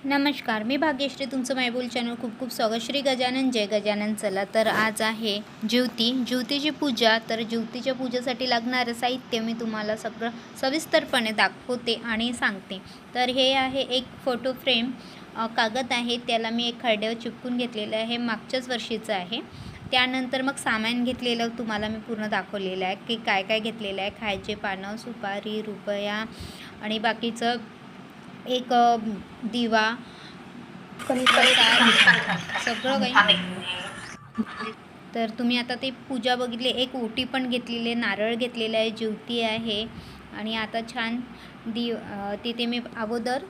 नमस्कार, मी भाग्यश्री. तुमचं मायबोल चॅनल खूप खूप स्वागत. श्री गजानन जय गजानन. चला तर आज आहे ज्योतीची पूजा. तर ज्योतीच्या पूजेसाठी लागणारं साहित्य मी तुम्हाला सगळं सविस्तरपणे दाखवते आणि सांगते. तर हे आहे एक फोटो फ्रेम, कागद आहे, त्याला मी एक खरड्यावर चिपकून घेतलेलं आहे, मागच्याच वर्षीचं आहे. त्यानंतर मग सामान घेतलेलं तुम्हाला मी पूर्ण दाखवलेलं आहे की काय काय घेतलेलं आहे. खायचे पानं, सुपारी, रुपया आणि बाकीचं एक दिवा, सगळं काही. तर तुम्ही आता ते पूजा बघितली. एक ओटी पण घेतलेली आहे, नारळ घेतलेला आहे, ज्योती आहे आणि आता छान तिथे मी अगोदर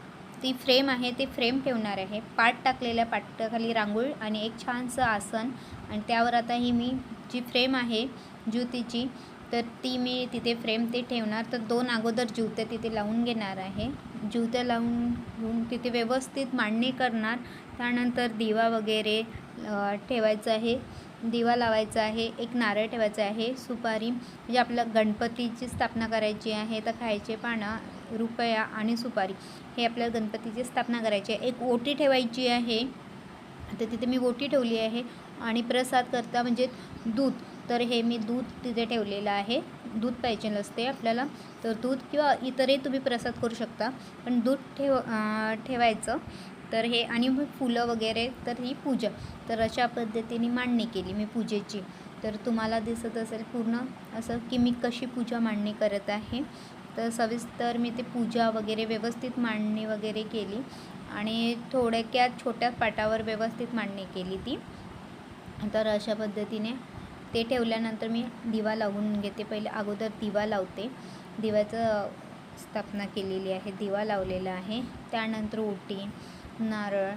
ती फ्रेम आहे, ती फ्रेम ठेवणार आहे. पाट टाकलेला आहे, पाटाखाली रांगोळी आणि एक छानसं आसन आणि त्यावर आता ही मी जी फ्रेम आहे ज्योतीची, तर ती मी तिथे फ्रेम ते ठेवणार. तर 2 अगोदर ज्योत्या तिथे लावून घेणार आहे. ज्योत्या लावून तिथे व्यवस्थित मांडणी करणार. त्यानंतर दिवा वगैरे ठेवायचा आहे, दिवा लावायचा आहे, एक नारळ ठेवायचा आहे, सुपारी, म्हणजे आपलं गणपतीची स्थापना करायची आहे. तर खायचे पानं, रुपया आणि सुपारी हे आपल्याला गणपतीची स्थापना करायची आहे. एक ओटी ठेवायची आहे, तर तिथे मी ओटी ठेवली आहे. आणि प्रसाद करता म्हणजे दूध, तर हे मी दूध तिथे ठेवलेलं आहे. दूध पाहिजे असते आपल्याला, तर दूध किंवा इतरही तुम्ही प्रसाद करू शकता, पण दूध ठेवायचं. तर हे आणि मग फुलं वगैरे, तर ही पूजा. तर अशा पद्धतीने मांडणी केली मी पूजेची. तर तुम्हाला दिसत असेल पूर्ण असं की मी कशी पूजा मांडणी करत आहे. तर सविस्तर मी ते पूजा वगैरे व्यवस्थित मांडणी वगैरे केली आणि थोडक्यात छोट्या पाटावर व्यवस्थित मांडणी केली ती. तर अशा पद्धतीने ते ठेवल्यानंतर मी दिवा लावून घेते. पहिले अगोदर दिवा लावते, दिव्याचं स्थापना केलेली आहे, दिवा लावलेला आहे. त्यानंतर ओटी, नारळ,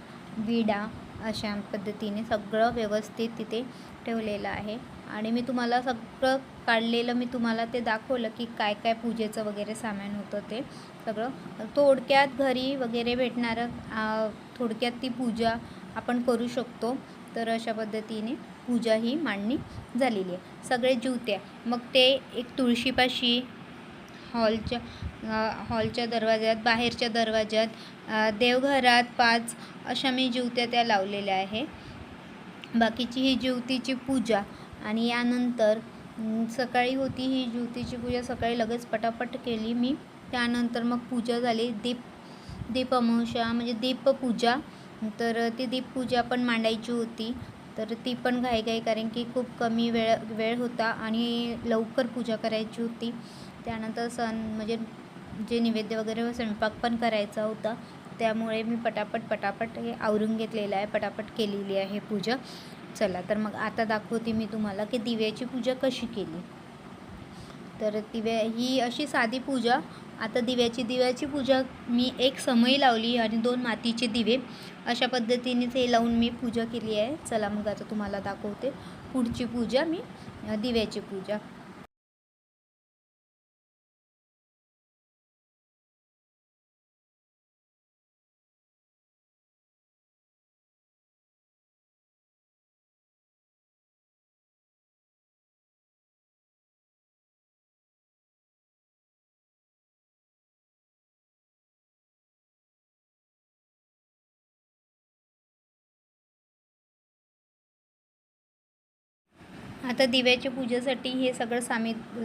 विडा अशा पद्धतीने सगळं व्यवस्थित तिथे ठेवलेलं आहे. आणि मी तुम्हाला सगळं काढलेलं मी तुम्हाला ते दाखवलं की काय काय पूजेचं वगैरे सामान होतं. ते सगळं थोडक्यात घरी वगैरे भेटणारं, थोडक्यात ती पूजा आपण करू शकतो. तर अशा पद्धतीने पूजा ही मांडणी झालेली आहे. सगळे ज्योत्या मग ते एक तुळशीपाशी, हॉलच्या दरवाज्यात, बाहेरच्या दरवाज्यात, देवघरात 5 अशा मी ज्योत्या त्या लावलेल्या आहे. बाकीची ही ज्योतीची पूजा. आणि यानंतर सकाळी होती ही ज्योतीची पूजा, सकाळी लगेच पटापट केली मी. त्यानंतर मग पूजा झाली, दीपअमावस्या म्हणजे दीपपूजा. तर ती दीपपूजा पण मांडायची होती, तर ती पण घाई कारण की खूप कमी वेळ होता आणि लवकर पूजा करायची होती. त्यानंतर म्हणजे जे नैवेद्य वगैरे स्वयंपाक पण करायचा होता, त्यामुळे मी पटापट हे आवरून घेतलेलं आहे, पटापट केलेली आहे पूजा. चला तर मग आता दाखवते मी तुम्हाला की दिव्याची पूजा कशी केली. तर ही अशी साधी पूजा. आता दिव्याची पूजा मी एक समई लावली आणि 2 मातीचे दिवे अशा पद्धतीने ते लावून मी पूजा केली आहे. चला मग आता तुम्हाला दाखवते पुढची पूजा, मी दिव्याची पूजा. आता दिव्याच्या पूजेसाठी हे सगळं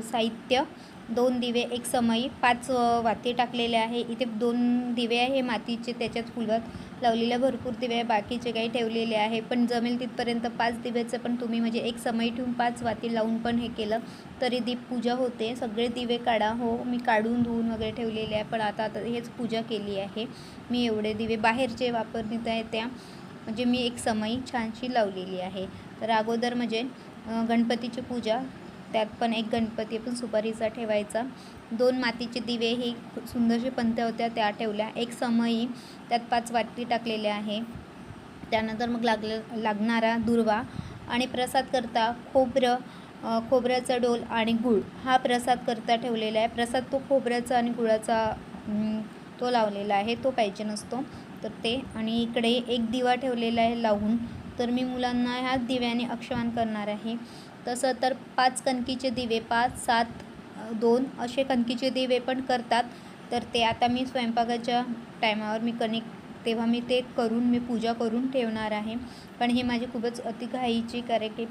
साहित्य, 2 दिवे, एक समई, 5 वाती टाकलेले आहे. इथे 2 दिवे आहे मातीचे, त्याच्यात फुलवात लावलेल्या भरपूर दिवे आहे, बाकीचे काही ठेवलेले आहे. पण जमेल तिथपर्यंत 5 दिव्याचं पण तुम्ही म्हणजे एक समई ठेवून 5 वाती लावून पण हे केलं तरी दीपपूजा होते. सगळे दिवे काढा. हो, मी काढून धुवून वगैरे ठेवलेले आहे, पण आता हेच पूजा केली आहे मी. एवढे दिवे बाहेरचे वापरण्यात आहे त्या, म्हणजे मी एक समई छानशी लावलेली आहे. तर अगोदर म्हणजे गणपतीची पूजा, त्यात पण एक गणपती पण सुपारीचा ठेवायचा. 2 मातीचे दिवे ही सुंदरशी पंत्या होत्या त्या ठेवल्या. एक समई, त्यात 5 वाटी टाकलेल्या आहे. त्यानंतर मग लागणारा दुर्वा आणि प्रसाद करता खोबऱ्याचा डोल आणि गूळ हा प्रसाद करता ठेवलेला आहे. प्रसाद तो खोबऱ्याचा आणि गुळाचा तो लावलेला आहे, तो पाहिजे नसतो. तर ते आणि इकडे एक दिवा ठेवलेला आहे लावून. तर मी मुलांना ह्या दिव्याने अक्षवान करणार आहे. तसं तर 5 कणकीचे दिवे, 5, 7, 2 असे कणकीचे दिवे पण करतात. तर ते आता मी स्वयंपाकाच्या टायमावर मी कणिक तेव्हा मी ते करून मी पूजा करून ठेवणार आहे. पण हे माझी खूपच अतिघाईची, कारण की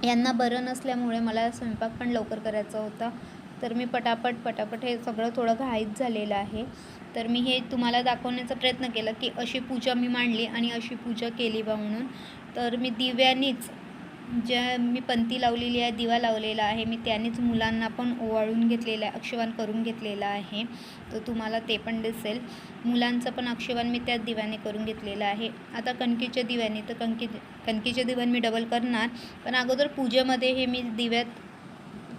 यांना बरं नसल्यामुळे मला स्वयंपाक पण लवकर करायचा होता. तर मी पटापट हे सगळं थोडं घाईत झालेलं आहे. तर मी हे तुम्हाला दाखवण्याचा प्रयत्न केला की अशी पूजा मी मांडली आणि अशी पूजा केली बा म्हणून. तर मी दिव्यानीच, ज्या मी पंती लावलेली आहे, दिवा लावलेला आहे, मी त्यानेच मुलांना पण ओवाळून घेतलेलं आहे, अक्षवान करून घेतलेलं आहे. तर तुम्हाला ते पण दिसेल. मुलांचं पण अक्षवान मी त्याच दिव्याने करून घेतलेलं आहे. आता कणकीच्या दिव्याने, तर कणकीच्या दिव्याने मी डबल करणार, पण अगोदर पूजेमध्ये हे मी दिव्यात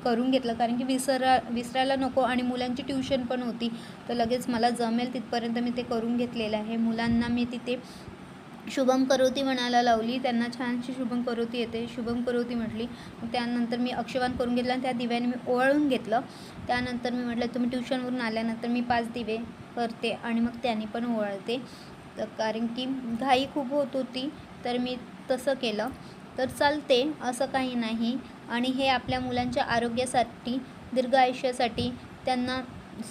करून घेतलं, कारण की विसरायला नको आणि मुलांची ट्यूशन पण होती. तर लगेच मला जमेल तिथपर्यंत मी ते करून घेतलेलं आहे. मुलांना मी तिथे शुभम करोती म्हणायला लावली, त्यांना छानशी शुभम करोती येते, शुभम करोती म्हटली. त्यानंतर मी अक्षवान करून घेतलं आणि त्या दिव्याने मी ओवाळून घेतलं. त्यानंतर मी म्हटलं तुम्ही ट्यूशनवरून आल्यानंतर मी 5 दिवे करते आणि मग त्यांनी पण ओवाळते. तर कारण की घाई खूप होत होती, तर मी तसं केलं. तर चालते, असं काही नाही. आणि हे आपल्या मुलांच्या आरोग्यासाठी, दीर्घ आयुष्यासाठी, त्यांना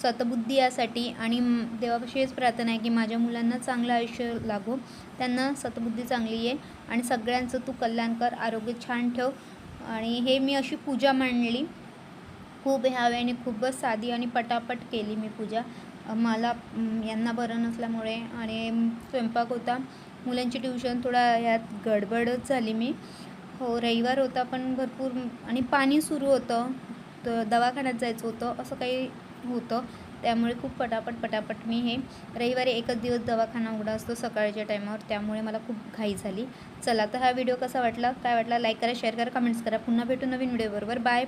सतबुद्धी यासाठी आणि देवापाशी हेच प्रार्थना आहे की माझ्या मुलांना चांगलं आयुष्य लाभो, त्यांना सतबुद्धी चांगली आहे आणि सगळ्यांचं तू कल्याण कर, आरोग्य छान ठेव. आणि हे मी अशी पूजा मांडली. खूप ह्यावेळी खूपच साधी आणि पटापट केली मी पूजा. मला यांना बरं नसल्यामुळे आणि स्वयंपाक होता, मुलांची ट्यूशन, थोडा ह्यात गडबडच झाली मी. हो, रविवार होता पण भरपूर आणि पाणी सुरू होतं, तर दवाखान्यात जायचं होतं, असं काही होतं. त्यामुळे खूप पटापट मी हे, रविवारी एकच दिवस दवाखाना उघडा असतो सकाळच्या टायमावर, त्यामुळे मला खूप घाई झाली. चला, तर हा व्हिडिओ कसा वाटला, काय वाटला, लाईक करा, शेअर करा, कमेंट्स करा. पुन्हा भेटू नवीन व्हिडिओबरोबर. बाय.